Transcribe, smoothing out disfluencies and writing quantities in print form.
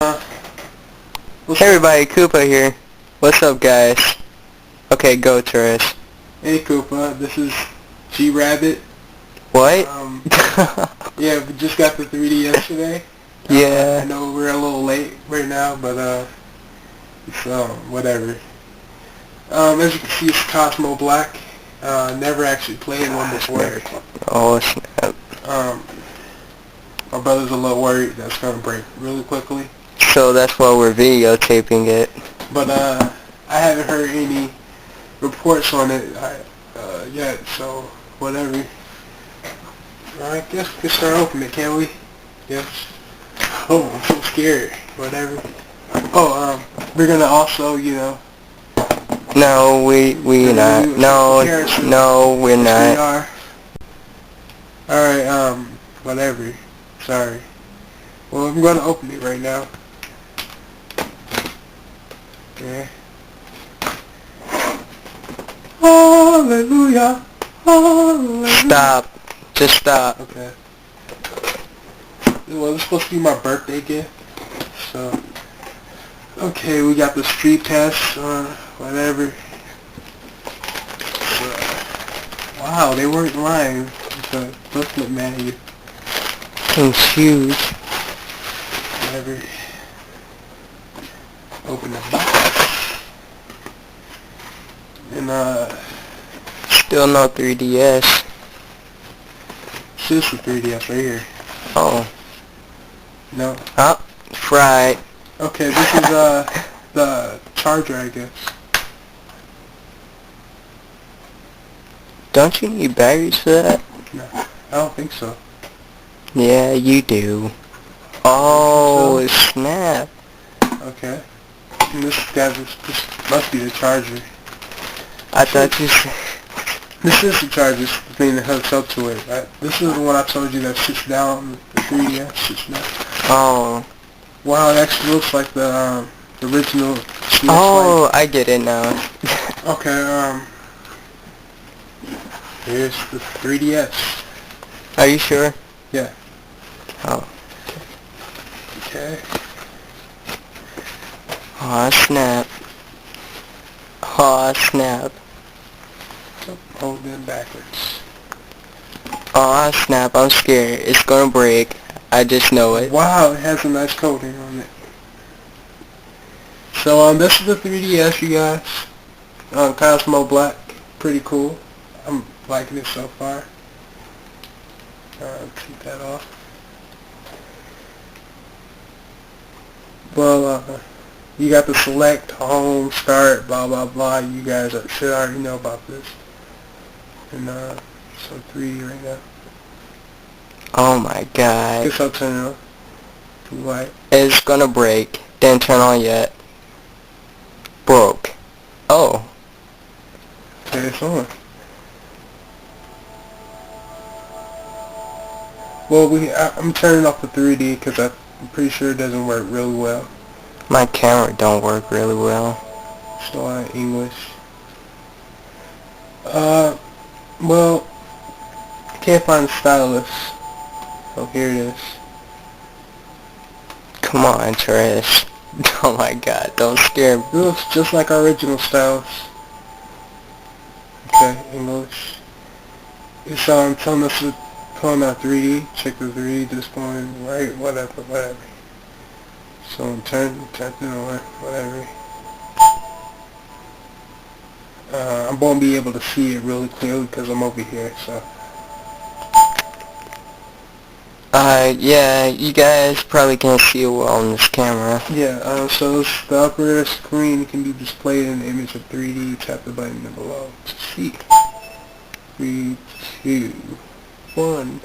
Hey everybody, Koopa here. What's up, guys? Okay, go, Therese. Hey Koopa, this is G-Rabbit. What? Yeah, we just got the 3D yesterday. Yeah. I know we're a little late right now, but it's whatever. As you can see, it's Cosmo Black. Never actually played one before. Oh, snap. My brother's a little worried that's gonna break really quickly. So that's why we're videotaping it. But I haven't heard any reports on it yet, so whatever. I guess we can start opening it, can't we? Yes. Oh, I'm so scared. Whatever. Oh, we're gonna also, No, we not. No, we're yes, not. we are. Alright, whatever. Sorry. Well, I'm gonna open it right now. Yeah. Hallelujah. Hallelujah. Stop. Just stop. Okay. Well, it's supposed to be my birthday gift, so. Okay, we got the street pass, whatever. Wow, they weren't lying. It's a booklet menu. It's huge. Whatever. Open the box. And, Still no 3DS. this is the 3DS right here. Oh. No. Oh, right. Okay, this is, the charger, I guess. Don't you need batteries for that? No, I don't think so. Yeah, you do. Oh, snap. Okay. And this must be the charger. I thought you said... This is the charger, the thing that hooks up to it. This is the one I told you that sits down, the 3DS sits down. Oh. Wow, it actually looks like the original CS Oh, I get it now. Okay, here's the 3DS. Are you sure? Yeah. Oh. Okay. Aw, snap. Aw, snap. Hold it backwards. Aw, snap, I'm scared. It's gonna break. I just know it. Wow, it has a nice coating on it. So, this is the 3DS, you guys. Cosmo Black. Pretty cool. I'm liking it so far. Take that off. Well, you got the select, home, start, blah, blah, blah. You guys should already know about this. And, so 3D right now. Oh my god. Guess I'll turn it on. Light. It's gonna break. Didn't turn on yet. Broke. Oh. Okay, it's on. Well, I'm turning off the 3D because I'm pretty sure it doesn't work really well. My camera don't work really well. So English. Well, can't find the stylus. Oh, here it is. Come on, Therese. Oh my god, don't scare me. It looks just like our original stylus. Okay, English. It's telling us to put on 3D. Check the 3D display. Right, whatever. So turn it on, whatever. I won't be able to see it really clearly because I'm over here, so. Yeah, you guys probably can't see it well on this camera. Yeah, so the upper screen can be displayed in the image of 3D. Tap the button below to see. 3, 2, 1.